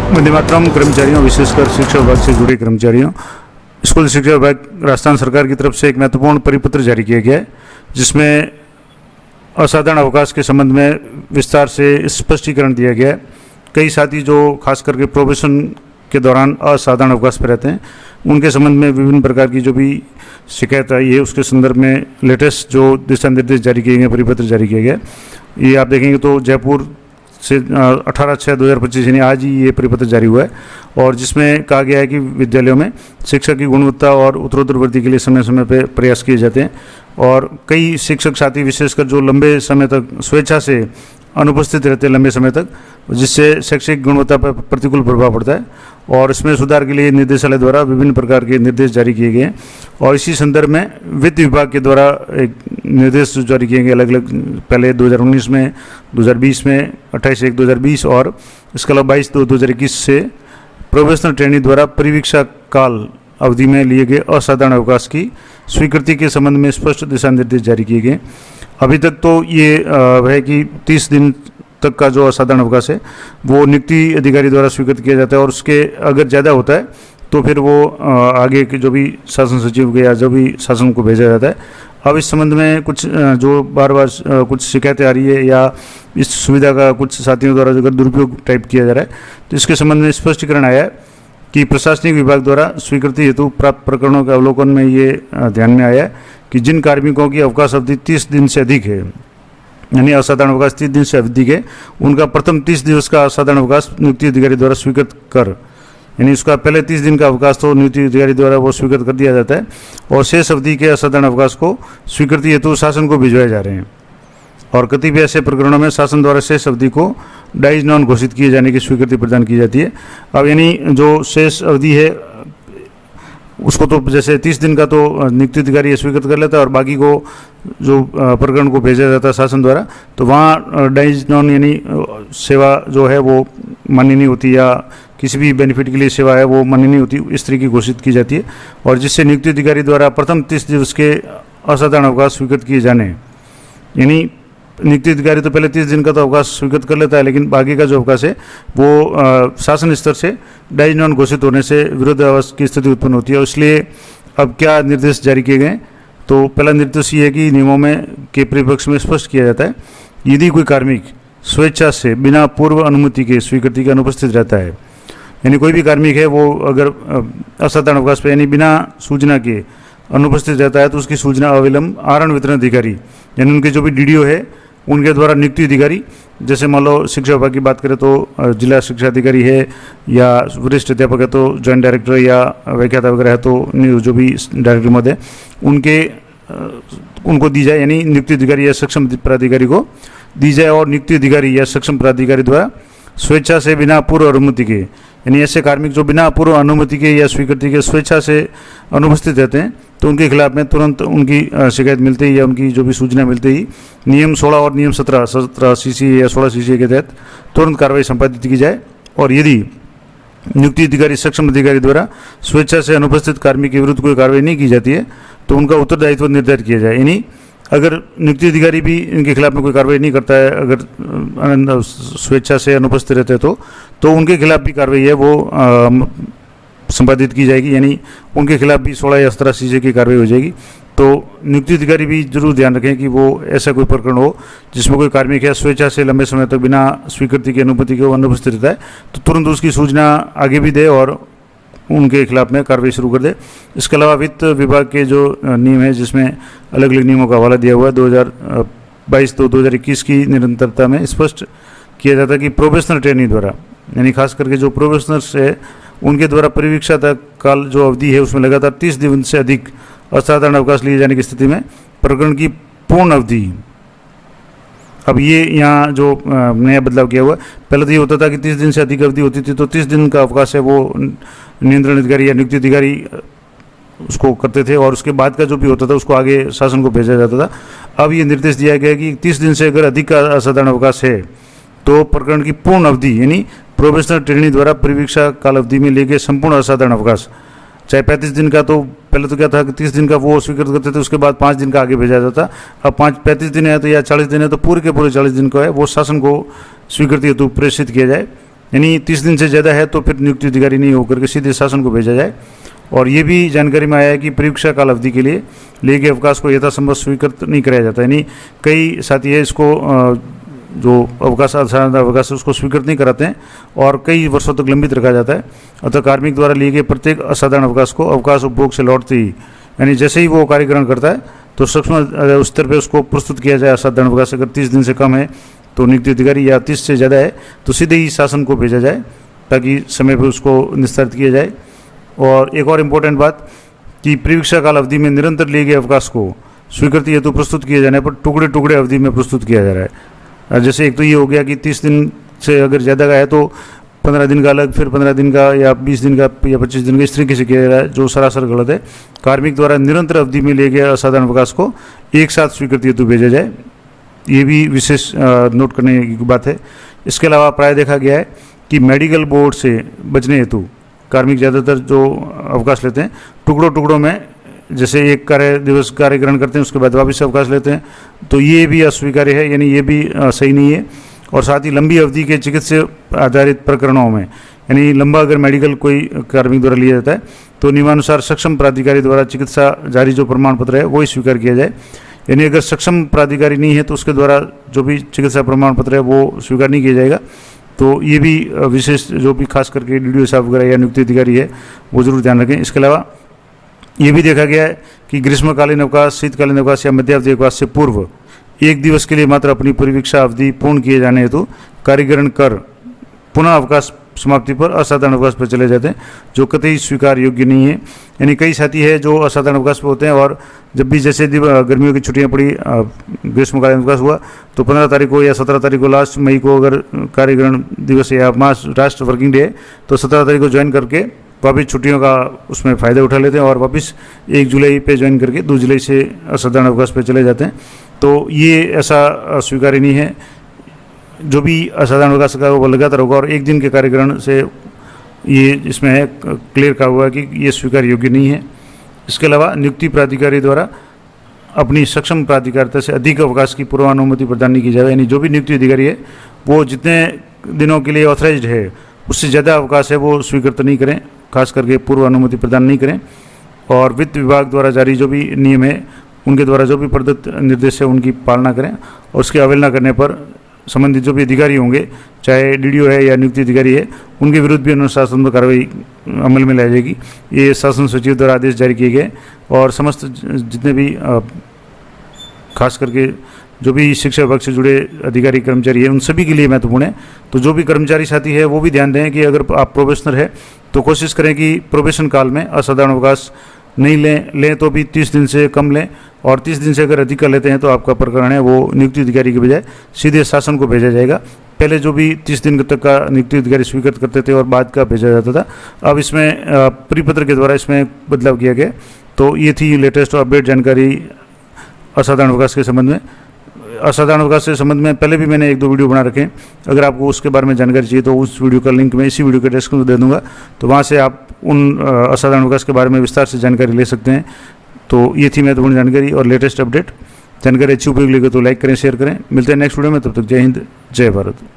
वंदे मातरम कर्मचारियों, विशेषकर शिक्षा विभाग से जुड़े कर्मचारियों, स्कूल शिक्षा विभाग राजस्थान सरकार की तरफ से एक महत्वपूर्ण परिपत्र जारी किया गया है, जिसमें असाधारण अवकाश के संबंध में विस्तार से स्पष्टीकरण दिया गया है। कई साथी जो खास करके प्रोबेशन के दौरान असाधारण अवकाश पर रहते हैं, उनके संबंध में विभिन्न प्रकार की जो भी शिकायत आई है, उसके संदर्भ में लेटेस्ट जो दिशा निर्देश जारी किए गए, परिपत्र जारी किया गया, ये आप देखेंगे तो जयपुर से 18/6/2025 यानी आज ही ये परिपत्र जारी हुआ है, और जिसमें कहा गया है कि विद्यालयों में शिक्षा की गुणवत्ता और उत्तरोत्तर वृद्धि के लिए समय समय पर प्रयास किए जाते हैं। और कई शिक्षक साथी विशेषकर जो लंबे समय तक स्वेच्छा से अनुपस्थित रहते हैं लंबे समय तक, जिससे शैक्षिक गुणवत्ता पर प्रतिकूल प्रभाव पड़ता है, और इसमें सुधार के लिए निदेशालय द्वारा विभिन्न प्रकार के निर्देश जारी किए गए हैं। और इसी संदर्भ में वित्त विभाग के द्वारा एक निर्देश जारी किए गए अलग अलग, पहले 2019 में, 2020 में, 28/1/2020 और इसके अलावा 22/2/2021 से प्रोफेशनल ट्रेनिंग द्वारा परिवीक्षा काल अवधि में लिए गए असाधारण अवकाश की स्वीकृति के संबंध में स्पष्ट दिशा निर्देश जारी किए गए। अभी तक तो ये है कि 30 दिन तक का जो असाधारण अवकाश है वो नियुक्ति अधिकारी द्वारा स्वीकृत किया जाता है, और उसके अगर ज़्यादा होता है तो फिर वो आगे के जो भी शासन सचिव के या जो भी शासन को भेजा जाता है। अब इस संबंध में कुछ जो बार बार कुछ शिकायतें आ रही है या इस सुविधा का कुछ साथियों द्वारा अगर दुरुपयोग टाइप किया जा रहा है, तो इसके संबंध में स्पष्टीकरण आया है कि प्रशासनिक विभाग द्वारा स्वीकृति हेतु प्राप्त प्रकरणों के अवलोकन में ये ध्यान में आया है कि जिन कार्मिकों की अवकाश अवधि 30 दिन से अधिक है, यानी असाधारण अवकाश 30 दिन से अधिक है, उनका प्रथम 30 दिवस का असाधारण अवकाश नियुक्ति अधिकारी द्वारा स्वीकृत कर, यानी उसका पहले 30 दिन का अवकाश तो नियुक्ति अधिकारी द्वारा वो स्वीकृत कर दिया जाता है, और शेष अवधि के असाधारण अवकाश को स्वीकृति हेतु शासन को भिजवाए जा रहे हैं। और कतिपय ऐसे प्रकरणों में शासन द्वारा शेष अवधि को डाइज नॉन घोषित किए जाने की स्वीकृति प्रदान की जाती है। अब यानी जो शेष अवधि है उसको तो जैसे 30 दिन का तो नियुक्ति अधिकारी स्वीकृत कर लेता है, और बाकी को जो प्रकरण को भेजा जाता है शासन द्वारा, तो वहाँ डाइज नॉन यानी सेवा जो है वो मान्य नहीं होती, या किसी भी बेनिफिट के लिए सेवा है वो मान्य नहीं होती, इस तरह की घोषित की जाती है। और जिससे नियुक्ति अधिकारी द्वारा प्रथम 30 दिवस के असाधारण अवकाश स्वीकृत किए जाने, यानी नियुक्ति अधिकारी तो पहले 30 दिन का तो अवकाश स्वीकृत कर लेता है, लेकिन बाकी का जो अवकाश है वो शासन स्तर से डाइज नॉन घोषित होने से विरोधाभास की स्थिति उत्पन्न होती है। इसलिए अब क्या निर्देश जारी किए गए, तो पहला निर्देश ये है कि नियमों में के परिपक्ष में स्पष्ट किया जाता है, यदि कोई कार्मिक स्वेच्छा से बिना पूर्व अनुमति के स्वीकृति के अनुपस्थित रहता है, यानी कोई भी कार्मिक है वो अगर असाधारण अवकाश पर यानी बिना सूचना के अनुपस्थित रहता है, तो उसकी सूचना अविलंब आरण वितरण अधिकारी, यानी उनके जो भी डीडीओ है उनके द्वारा नियुक्ति अधिकारी, जैसे मान लो शिक्षा विभाग की बात करें तो जिला शिक्षा अधिकारी है, या वरिष्ठ अध्यापक है तो जॉइंट डायरेक्टर, या व्याख्याता वगैरह है तो जो भी डायरेक्टर महोदय उनको दी जाए, यानी नियुक्ति अधिकारी या सक्षम प्राधिकारी को दी जाए। और नियुक्ति अधिकारी या सक्षम प्राधिकारी द्वारा स्वेच्छा से बिना पूर्व अनुमति के, यानी ऐसे कार्मिक जो बिना पूर्व अनुमति के या स्वीकृति के स्वेच्छा से अनुपस्थित रहते हैं, तो उनके खिलाफ में तुरंत उनकी शिकायत मिलते ही या उनकी जो भी सूचना मिलते ही नियम 16 और नियम 17 सीसी या 16 सीसी के तहत तुरंत कार्रवाई संपादित की जाए। और यदि नियुक्ति अधिकारी सक्षम अधिकारी द्वारा स्वेच्छा से अनुपस्थित कार्मिक के विरुद्ध कोई कार्रवाई नहीं की जाती है, तो उनका उत्तरदायित्व निर्धारित किया जाए। यानी अगर नियुक्ति अधिकारी भी इनके खिलाफ में कोई कार्रवाई नहीं करता है, अगर स्वेच्छा से अनुपस्थित रहते हैं तो उनके खिलाफ भी कार्रवाई है वो संपादित की जाएगी, यानी उनके खिलाफ भी 16 या 17 सीजे की कार्रवाई हो जाएगी। तो नियुक्ति अधिकारी भी जरूर ध्यान रखें कि वो ऐसा कोई प्रकरण हो जिसमें कोई कार्मिक है स्वेच्छा से लंबे समय तक बिना स्वीकृति की अनुमति के वो अनुपस्थित रहता है, तो तुरंत उसकी सूचना आगे भी दे और उनके खिलाफ में कार्रवाई शुरू कर दे। इसके अलावा वित्त विभाग के जो नियम है, जिसमें अलग अलग नियमों का हवाला दिया हुआ है, 2022-2021 की निरंतरता में स्पष्ट किया जाता है कि प्रोफेशनल ट्रेनिंग द्वारा, यानी खास करके जो प्रोफेशनल्स है उनके द्वारा परिवीक्षा तक काल जो अवधि है उसमें लगातार 30 दिन से अधिक असाधारण अवकाश लिए जाने की स्थिति में प्रकरण की पूर्ण अवधि, अब ये यहाँ जो नया बदलाव किया हुआ है, पहले तो ये होता था कि 30 दिन से अधिक अवधि होती थी, तो 30 दिन का अवकाश है वो नियंत्रण अधिकारी या नियुक्ति अधिकारी उसको करते थे, और उसके बाद का जो भी होता था उसको आगे शासन को भेजा जाता था। अब ये निर्देश दिया गया कि 30 दिन से अगर अधिक का असाधारण अवकाश है तो प्रकरण की पूर्ण अवधि, यानी प्रोफेशनल ट्रेनिंग द्वारा परिवीक्षा काल अवधि में लेके संपूर्ण असाधारण अवकाश, चाहे 35 दिन का, तो पहले तो क्या था कि 30 दिन का वो स्वीकृत करते थे, उसके बाद 5 दिन का आगे भेजा जाता। अब 35 दिन है तो या 40 दिन है तो पूरे के पूरे 40 दिन का है वो शासन को स्वीकृति हेतु प्रेषित किया जाए। यानी 30 दिन से ज़्यादा है तो फिर नियुक्ति अधिकारी नहीं होकर के सीधे शासन को भेजा जाए। और ये भी जानकारी में आया है कि परीक्षा काल अवधि के लिए लिए गए अवकाश को यथासंभव स्वीकृत नहीं कराया जाता, यानी कई साथी है इसको जो अवकाश असाधारण अवकाश है उसको स्वीकृत नहीं कराते हैं और कई वर्षों तक लंबित रखा जाता है। अतः कार्मिक द्वारा लिए गए प्रत्येक असाधारण अवकाश को अवकाश उपभोग से लौटते ही, यानी जैसे ही वो कार्य ग्रहण करता है तो सूक्ष्म स्तर पर उसको प्रस्तुत किया जाए। असाधारण अवकाश अगर 30 दिन से कम है तो नियुक्ति अधिकारी, या 30 से ज़्यादा है तो सीधे ही शासन को भेजा जाए ताकि समय पर उसको निस्तारित किया जाए। और एक और इम्पोर्टेंट बात कि परीक्षा काल अवधि में निरंतर लिए गए अवकाश को स्वीकृति हेतु प्रस्तुत किए जाने पर टुकड़े टुकड़े अवधि में प्रस्तुत किया जा रहा है। जैसे एक तो ये हो गया कि 30 दिन से अगर ज़्यादा का है तो 15 दिन का अलग, फिर 15 दिन का या 20 दिन का या 25 दिन का, इस तरीके से किया जा रहा है, जो सरासर गलत है। कार्मिक द्वारा निरंतर अवधि में लिए गए असाधारण अवकाश को एक साथ स्वीकृति हेतु भेजा जाए, ये भी विशेष नोट करने की बात है। इसके अलावा प्राय देखा गया है कि मेडिकल बोर्ड से बचने हेतु कार्मिक ज़्यादातर जो अवकाश लेते हैं टुकड़ों टुकड़ों में, जैसे एक कार्य दिवस कार्य ग्रहण करते हैं उसके बाद वापस अवकाश लेते हैं, तो ये भी अस्वीकार्य है, यानी ये भी सही नहीं है। और साथ ही लंबी अवधि के चिकित्सा आधारित प्रकरणों में, यानी लंबा अगर मेडिकल कोई कार्मिक द्वारा लिया जाता है तो नियमानुसार सक्षम प्राधिकारी द्वारा चिकित्सा जारी जो प्रमाण पत्र है वो ही स्वीकार किया जाए। यानी अगर सक्षम प्राधिकारी नहीं है तो उसके द्वारा जो भी चिकित्सा प्रमाण पत्र है वो स्वीकार नहीं किया जाएगा। तो ये भी विशेष जो भी खास करके DDO साहब वगैरह या नियुक्ति अधिकारी है वो जरूर ध्यान रखें। इसके अलावा ये भी देखा गया है कि ग्रीष्मकालीन अवकाश, शीतकालीन अवकाश या मध्यावधि अवकाश से पूर्व एक दिवस के लिए मात्र अपनी परीक्षा अवधि पूर्ण किए जाने हेतु कार्यग्रहण कर पुनः अवकाश समाप्ति पर असाधारण अवकाश पर चले जाते हैं, जो कतई स्वीकार योग्य नहीं है। यानी कई साथी है जो असाधारण अवकाश पर होते हैं और जब भी जैसे गर्मियों की छुट्टियां पड़ी, ग्रीष्मकालीन अवकाश हुआ तो 15 तारीख को या 17 तारीख को, लास्ट मई को अगर कार्यग्रहण दिवस या मास राष्ट्र वर्किंग डे है तो 17 तारीख को ज्वाइन करके वापस छुट्टियों का उसमें फ़ायदा उठा लेते हैं और वापस 1 जुलाई पे ज्वाइन करके 2 जुलाई से असाधारण अवकाश पर चले जाते हैं। तो ये ऐसा स्वीकार्य नहीं है। जो भी असाधारण अवकाश का वो लगातार होगा और एक दिन के कार्यग्रहण से ये इसमें है क्लियर कहा हुआ है कि ये स्वीकार योग्य नहीं है। इसके अलावा नियुक्ति प्राधिकारी द्वारा अपनी सक्षम प्राधिकारिता से अधिक अवकाश की पूर्वानुमति प्रदान नहीं की जाए, यानी जो भी नियुक्ति अधिकारी है वो जितने दिनों के लिए ऑथराइज्ड है उससे ज़्यादा अवकाश है वो स्वीकृत नहीं करें, खास करके पूर्व अनुमति प्रदान नहीं करें। और वित्त विभाग द्वारा जारी जो भी नियम है उनके द्वारा जो भी प्रदत्त निर्देश है उनकी पालना करें और उसकी अवहेलना करने पर संबंधित जो भी अधिकारी होंगे, चाहे DDO है या नियुक्ति अधिकारी है, उनके विरुद्ध भी अनुशासनात्मक कार्रवाई अमल में लाई जाएगी। ये शासन सचिव द्वारा आदेश जारी किए गए और समस्त जितने भी खास करके जो भी शिक्षा विभाग से जुड़े अधिकारी कर्मचारी है उन सभी के लिए महत्वपूर्ण है। तो जो भी कर्मचारी साथी है वो भी ध्यान दें कि अगर आप प्रोबेशनर है तो कोशिश करें कि प्रोबेशन काल में असाधारण अवकाश नहीं लें तो भी 30 दिन से कम लें, और 30 दिन से अगर अधिक कर लेते हैं तो आपका प्रकरण है वो नियुक्ति अधिकारी के बजाय सीधे शासन को भेजा जाएगा। पहले जो भी 30 दिन तक का नियुक्ति अधिकारी स्वीकृत करते थे और बाद का भेजा जाता था, अब इसमें परिपत्र के द्वारा इसमें बदलाव किया गया। तो ये थी लेटेस्ट और अपडेट जानकारी असाधारण अवकाश के संबंध में। असाधारण अवकाश के संबंध में पहले भी मैंने 1-2 वीडियो बना रखे हैं, अगर आपको उसके बारे में जानकारी चाहिए तो उस वीडियो का लिंक मैं इसी वीडियो के डिस्क्रिप्शन में दे दूंगा, तो वहाँ से आप उन असाधारण अवकाश के बारे में विस्तार से जानकारी ले सकते हैं। तो ये थी महत्वपूर्ण जानकारी और लेटेस्ट अपडेट। जानकारी अच्छी उपयोगी लगे तो लाइक करें, शेयर करें। मिलते हैं नेक्स्ट वीडियो में, तब तक जय हिंद, जय भारत।